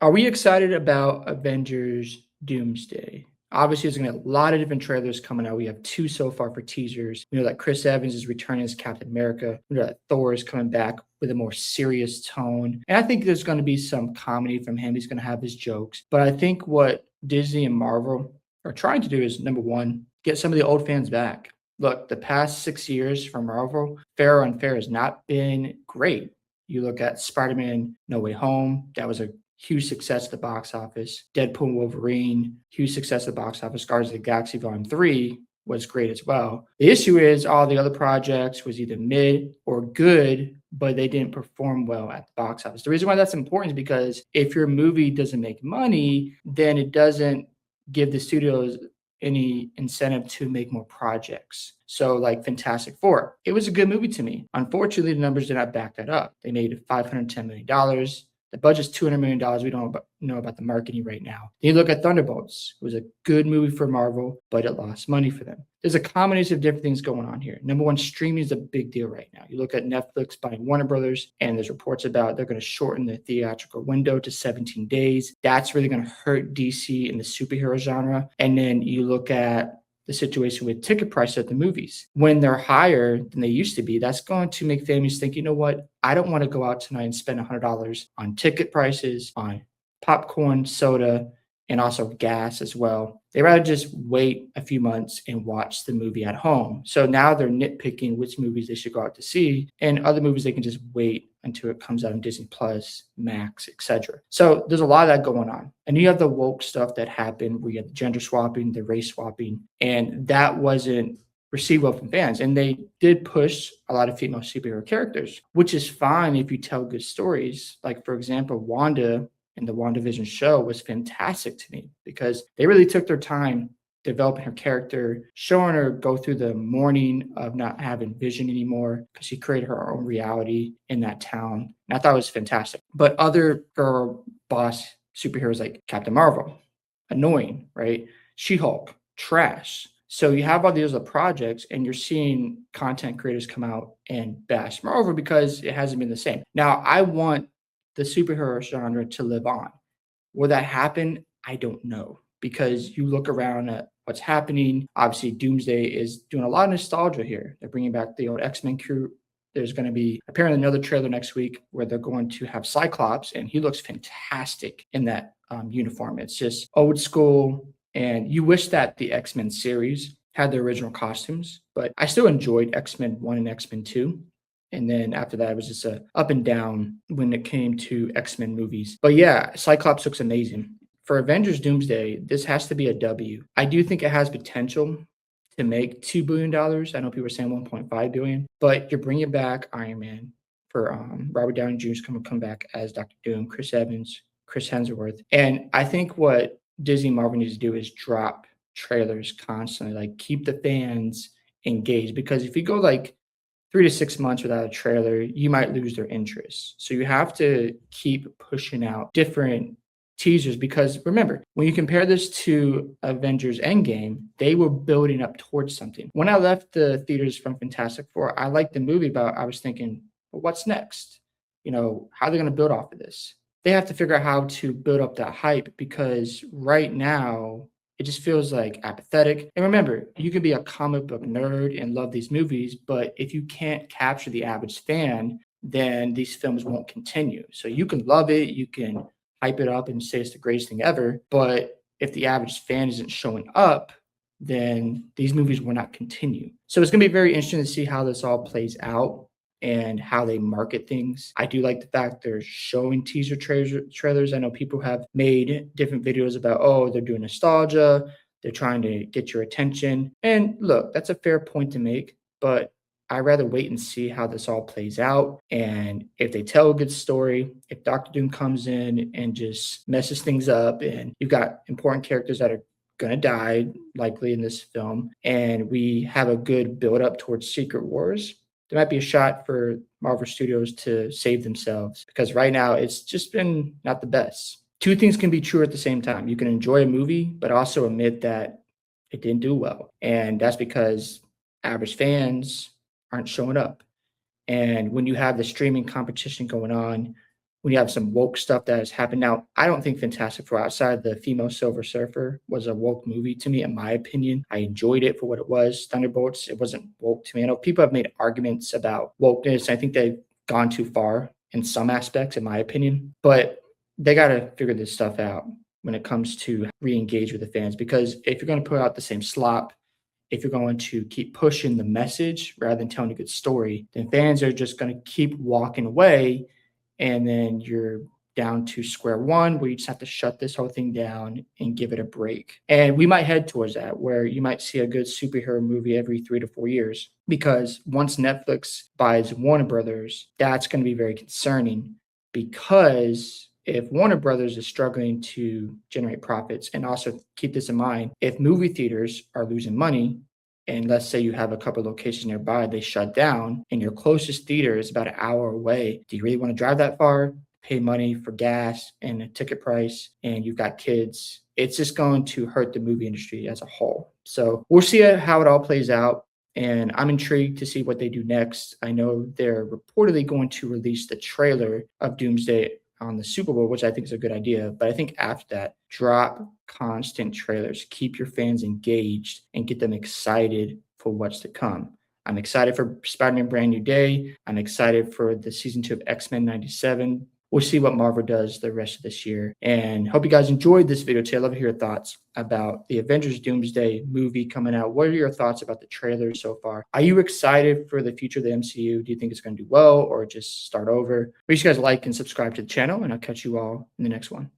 Are we excited about Avengers Doomsday? Obviously, there's gonna be a lot of different trailers coming out. We have 2 so far for teasers. We know that Chris Evans is returning as Captain America. We know that Thor is coming back with a more serious tone. And I think there's gonna be some comedy from him. He's gonna have his jokes. But I think what Disney and Marvel are trying to do is, number 1, get some of the old fans back. Look, the past 6 years for Marvel, fair or unfair, has not been great. You look at Spider-Man: No Way Home, that was a huge success at the box office. Deadpool and Wolverine, huge success at the box office. Guardians of the Galaxy Volume 3 was great as well. The issue is all the other projects was either mid or good, but they didn't perform well at the box office. The reason why that's important is because if your movie doesn't make money, then it doesn't give the studios any incentive to make more projects. So, like Fantastic Four, it was a good movie to me. Unfortunately, the numbers did not back that up. They made $510 million. The budget's $200 million. We don't know about the marketing right now. Then you look at Thunderbolts. It was a good movie for Marvel, but it lost money for them. There's a combination of different things going on here. Number one, streaming is a big deal right now. You look at Netflix buying Warner Brothers, and there's reports about they're going to shorten the theatrical window to 17 days. That's really going to hurt DC in the superhero genre. And then you look at the situation with ticket prices at the movies. When they're higher than they used to be, that's going to make families think, you know what? I don't want to go out tonight and spend $100 on ticket prices, on popcorn, soda, and also gas as well. They rather just wait a few months and watch the movie at home. So now they're nitpicking which movies they should go out to see, and other movies they can just wait until it comes out on Disney Plus, Max, etc. So there's a lot of that going on. And you have the woke stuff that happened where you have the gender swapping, the race swapping, and that wasn't received well from fans. And they did push a lot of female superhero characters, which is fine if you tell good stories. Like, for example, Wanda in the WandaVision show was fantastic to me because they really took their time developing her character, showing her go through the mourning of not having vision anymore because she created her own reality in that town. And I thought it was fantastic. But other girl boss superheroes like Captain Marvel, annoying, right? She-Hulk, trash. So you have all these other projects and you're seeing content creators come out and bash Marvel because it hasn't been the same. Now, I want the superhero genre to live on. Will that happen? I don't know because you look around at what's happening. Obviously, Doomsday is doing a lot of nostalgia here. They're bringing back the old X-Men crew. There's going to be apparently another trailer next week where they're going to have Cyclops, and he looks fantastic in that uniform. It's just old school, and you wish that the X-Men series had the original costumes, but I still enjoyed X-Men 1 and X-Men 2. And then after that, it was just a up and down when it came to X-Men movies. But yeah, Cyclops looks amazing. For Avengers Doomsday, this has to be a W. I do think it has potential to make $2 billion. I know people are saying 1.5 billion, but you're bringing back Iron Man for Robert Downey Jr. is going to come back as Doctor Doom, Chris Evans, Chris Hemsworth. And I think what Disney and Marvel needs to do is drop trailers constantly, like keep the fans engaged. Because if you go like 3 to 6 months without a trailer, you might lose their interest. So you have to keep pushing out different teasers because remember, when you compare this to Avengers Endgame, they were building up towards something. When I left the theaters from Fantastic Four, I liked the movie, but I was thinking, well, what's next? You know, how are they going to build off of this? They have to figure out how to build up that hype because right now it just feels like apathetic. And remember, you can be a comic book nerd and love these movies, but if you can't capture the average fan, then these films won't continue. So you can love it, you can hype it up and say it's the greatest thing ever, but if the average fan isn't showing up, then these movies will not continue. So it's going to be very interesting to see how this all plays out and how they market things. I do like the fact they're showing teaser trailers. I know people have made different videos about, oh, they're doing nostalgia, they're trying to get your attention. And look, that's a fair point to make, but I'd rather wait and see how this all plays out. And if they tell a good story, if Doctor Doom comes in and just messes things up, and you've got important characters that are going to die likely in this film, and we have a good build up towards Secret Wars, there might be a shot for Marvel Studios to save themselves because right now it's just been not the best. Two things can be true at the same time. You can enjoy a movie, but also admit that it didn't do well. And that's because average fans aren't showing up. And when you have the streaming competition going on, when you have some woke stuff that has happened. Now, I don't think Fantastic Four outside the female Silver Surfer was a woke movie to me, in my opinion. I enjoyed it for what it was. Thunderbolts, it wasn't woke to me. I know people have made arguments about wokeness. I think they've gone too far in some aspects, in my opinion, but they got to figure this stuff out when it comes to re-engage with the fans, because if you're going to put out the same slop, if you're going to keep pushing the message rather than telling a good story, then fans are just going to keep walking away. And then you're down to square one where you just have to shut this whole thing down and give it a break. And we might head towards that, where you might see a good superhero movie every 3 to 4 years. Because once Netflix buys Warner Brothers, that's going to be very concerning, because if Warner Brothers is struggling to generate profits, and also keep this in mind, if movie theaters are losing money, and let's say you have a couple of locations nearby, they shut down, and your closest theater is about an hour away, do you really want to drive that far, pay money for gas and a ticket price, and you've got kids? It's just going to hurt the movie industry as a whole. So we'll see how it all plays out. And I'm intrigued to see what they do next. I know they're reportedly going to release the trailer of Doomsday on the Super Bowl, which I think is a good idea. But I think after that, drop constant trailers, keep your fans engaged, and get them excited for what's to come. I'm excited for Spider-Man Brand New Day. I'm excited for the season 2 of X-Men 97. We'll see what Marvel does the rest of this year. And hope you guys enjoyed this video today. I'd love to hear your thoughts about the Avengers Doomsday movie coming out. What are your thoughts about the trailer so far? Are you excited for the future of the MCU? Do you think it's going to do well or just start over? Please, you guys like and subscribe to the channel, and I'll catch you all in the next one.